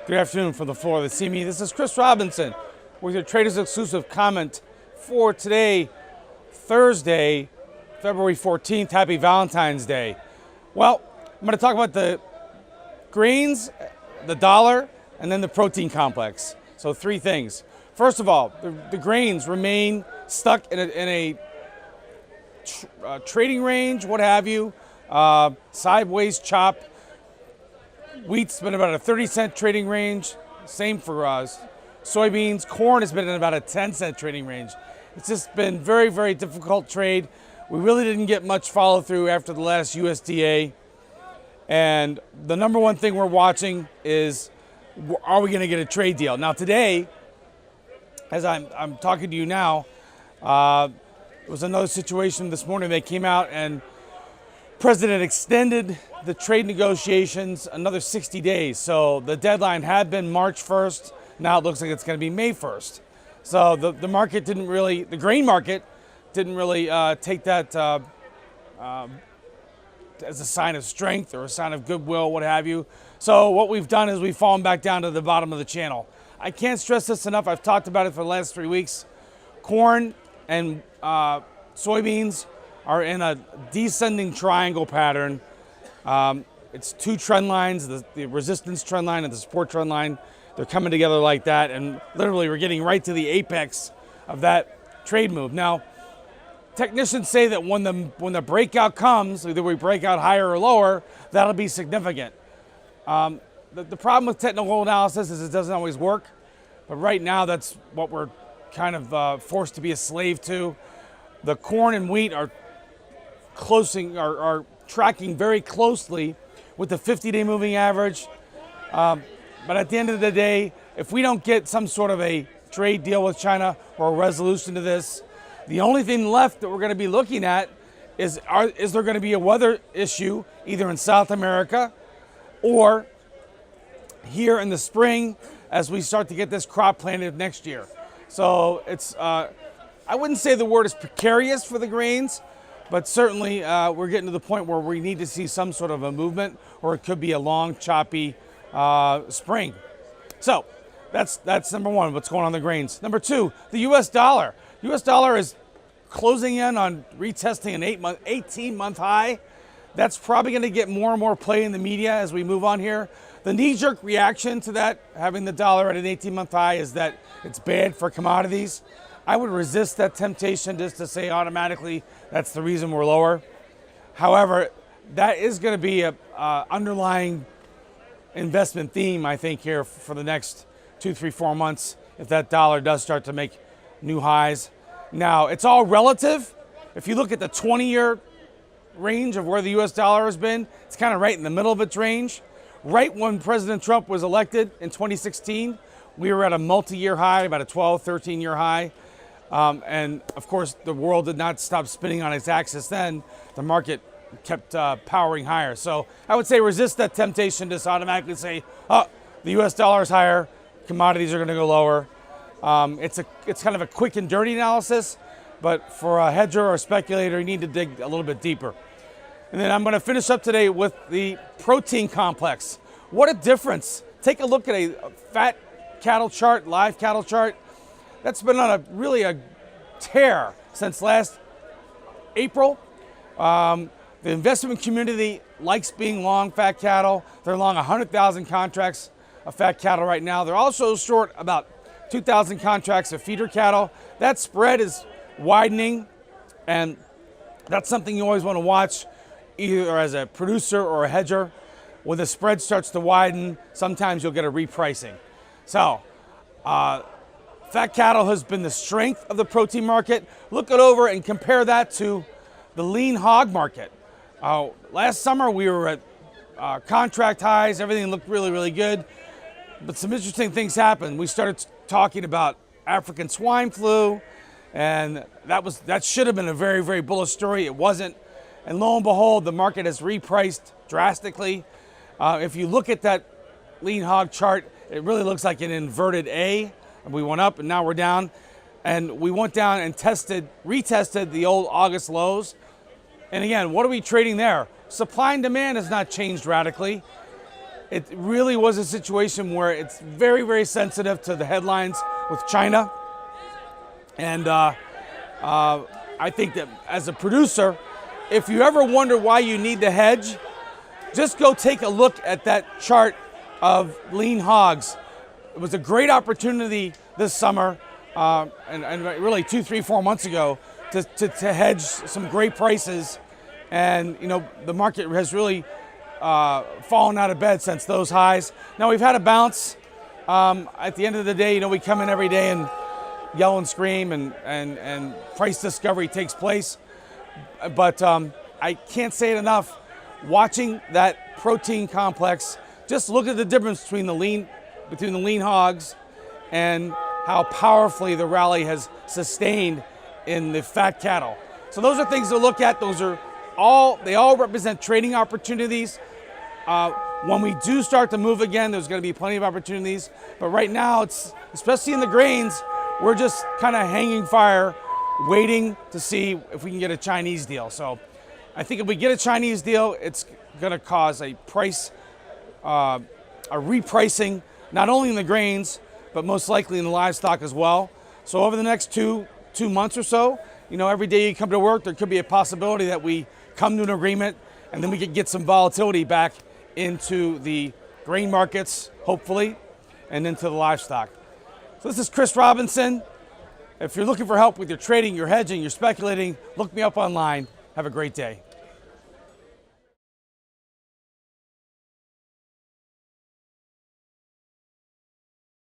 Good afternoon from the floor of the CME. This is Chris Robinson with your Traders Exclusive comment for today, Thursday, February 14th. Happy Valentine's Day. Well, I'm going to talk about the grains, the dollar, and then the protein complex. So three things. First of all, the grains remain stuck in a trading range, what have you, sideways chop. Wheat's been about a 30-cent trading range. Same for soybeans. Corn has been in about a 10-cent trading range. It's just been very, very difficult trade. We really didn't get much follow through after the last USDA. And the number one thing we're watching is, are we going to get a trade deal? Now today, as I'm talking to you now, it was another situation this morning. They came out and President extended the trade negotiations another 60 days. So the deadline had been March 1st. Now it looks like it's going to be May 1st. So the market didn't really, the grain market didn't really take that as a sign of strength or a sign of goodwill, what have you. So what we've done is we've fallen back down to the bottom of the channel. I can't stress this enough. I've talked about it for the last 3 weeks. Corn and soybeans are in a descending triangle pattern. It's two trend lines, the resistance trend line and the support trend line. They're coming together like that, and literally we're getting right to the apex of that trade move. Now, technicians say that when the breakout comes, either we break out higher or lower, that'll be significant. The problem with technical analysis is it doesn't always work, but right now that's what we're kind of forced to be a slave to. The corn and wheat are tracking very closely with the 50-day moving average. But at the end of the day, if we don't get some sort of a trade deal with China or a resolution to this, the only thing left that we're going to be looking at is there going to be a weather issue either in South America or here in the spring as we start to get this crop planted next year. So it's, I wouldn't say the word is precarious for the grains, but certainly we're getting to the point where we need to see some sort of a movement, or it could be a long, choppy spring. So that's number one, what's going on in the grains. Number two, the U.S. dollar. U.S. dollar is closing in on retesting an 18-month high. That's probably going to get more and more play in the media as we move on here. The knee-jerk reaction to that, having the dollar at an 18-month high, is that it's bad for commodities. I would resist that temptation just to say automatically that's the reason we're lower. However, that is going to be a underlying investment theme, I think, here for the next 2, 3, 4 months if that dollar does start to make new highs. Now, it's all relative. If you look at the 20-year range of where the U.S. dollar has been, it's kind of right in the middle of its range. Right when President Trump was elected in 2016, we were at a multi-year high, about a 12, 13-year high. And of course, the world did not stop spinning on its axis then. The market kept powering higher. So I would say resist that temptation to just automatically say, oh, the U.S. dollar is higher, commodities are going to go lower. It's kind of a quick and dirty analysis, but for a hedger or a speculator, you need to dig a little bit deeper. And then I'm going to finish up today with the protein complex. What a difference. Take a look at a fat cattle chart, live cattle chart. That's been on really a tear since last April. The investment community likes being long fat cattle. They're long 100,000 contracts of fat cattle right now. They're also short about 2,000 contracts of feeder cattle. That spread is widening, and that's something you always want to watch, either as a producer or a hedger. When the spread starts to widen, sometimes you'll get a repricing. So, fat cattle has been the strength of the protein market. Look it over and compare that to the lean hog market. Last summer we were at contract highs. Everything looked really, really good. But some interesting things happened. We started talking about African swine flu, and that should have been a very, very bullish story. It wasn't. And lo and behold, the market has repriced drastically. If you look at that lean hog chart, it really looks like an inverted A. We went up and now we're down. And we went down and retested the old August lows. And again, what are we trading there? Supply and demand has not changed radically. it really was a situation where it's very, very sensitive to the headlines with China. And I think that as a producer, if you ever wonder why you need to hedge, just go take a look at that chart of lean hogs. It was a great opportunity this summer, and really 2, 3, 4 months ago, to hedge some great prices. And you know, the market has really fallen out of bed since those highs. Now we've had a bounce. At the end of the day, you know, we come in every day and yell and scream, and price discovery takes place. But I can't say it enough. Watching that protein complex, just look at the difference between the lean hogs and how powerfully the rally has sustained in the fat cattle. So those are things to look at. They all represent trading opportunities. When we do start to move again, there's going to be plenty of opportunities. But right now, it's, especially in the grains, we're just kind of hanging fire, waiting to see if we can get a Chinese deal. So I think if we get a Chinese deal, it's going to cause a repricing, not only in the grains, but most likely in the livestock as well. So over the next two months or so, you know, every day you come to work, there could be a possibility that we come to an agreement, and then we could get some volatility back into the grain markets, hopefully, and into the livestock. So this is Chris Robinson. If you're looking for help with your trading, your hedging, your speculating, look me up online. Have a great day.